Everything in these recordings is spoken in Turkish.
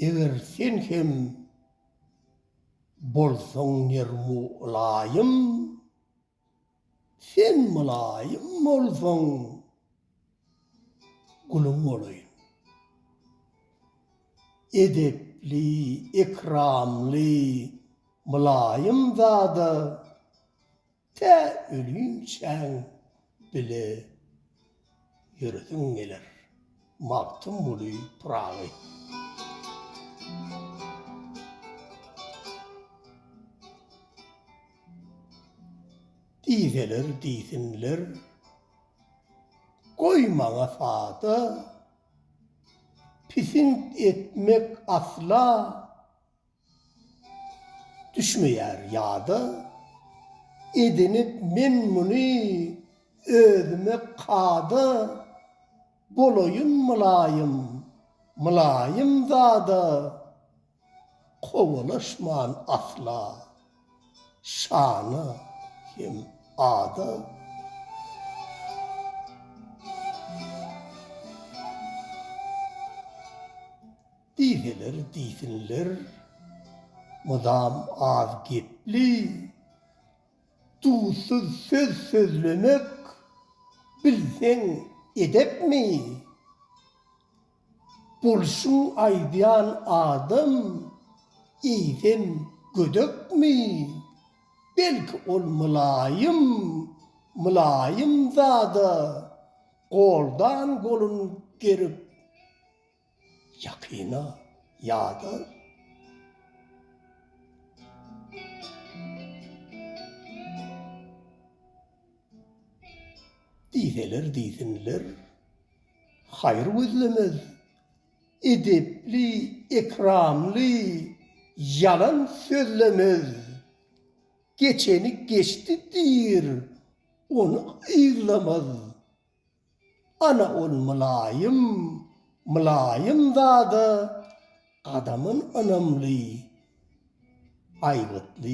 eger sen hem bolsoň mulayim, sen mulayim bolsoň gulum bolayın. Edepli, ikramli, mulayim zada te ölünçen bile yürüdün gelir. Maktım buluy prağı. Dizeler, dizinler, koymana sağda, pisint etmek asla düşmeyer yada, edinip men muni özüme kada, bolayın mulayim, mulayim zada, kovalaşman asla, şanı hem ada. Dizeler, dizinler, mudam az gepli, tuğsuz söz sözlemek, bilsen edep mi? Bulşun aydayan adam, iyiden gödök mi? Belki ol mulayim, mulayim zada, koldan kolun gerip, yakina yada. Dizeler, dizinler, hayır gözlemez, edepli, ikramli, yalan sözlemez. Geçeni geçti dir, onu ayırlamaz. Ana ol mulayim, mulayim zada, adamın anamlı, aygıtlı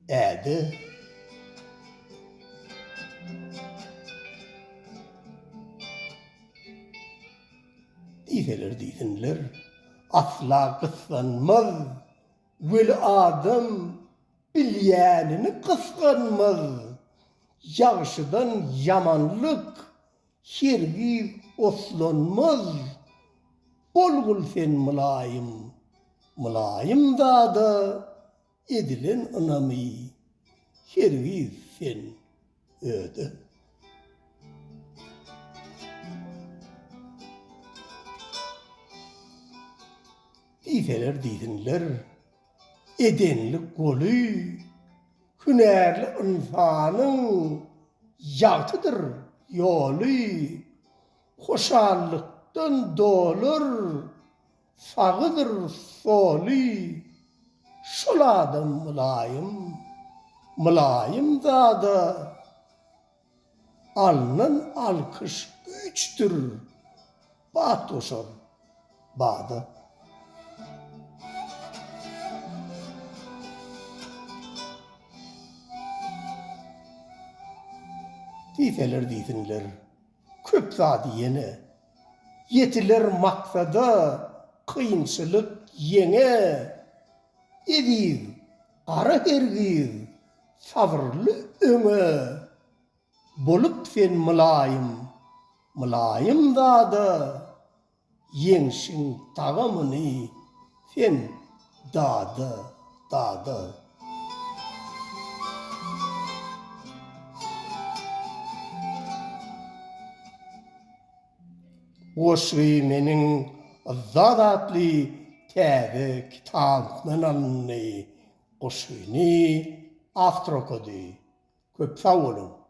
edi. Dizeler, dizinler, asla kıskanmaz, vel adam bilyenini kıskanmaz. Yağışıdan yamanlık, hergiz oslanmaz. Bolgul sen mulayim, mulayim zada, edilen anamı, hergiz sen öde. Dizeler, dizinler, edenlik golü, hünerli insanın yatıdır yolu, hoşallıktan dolur, sağıdır solu, şoladım mulayim, mulayim zada, alınan alkış güçtür, batuşur bağda. Dizeler, dizinler, köp zadi yene, yetiler maksada, kıyınçılık yene, ediz, ara hergiz, sabırlı öňe, bolup sen mulayim, mulayim zada, yeňşin tagamyny sen dada, dada. Oşry meniň zat atly täze kitabymdan alny, oşryny aftrokody. Köp sag bolun.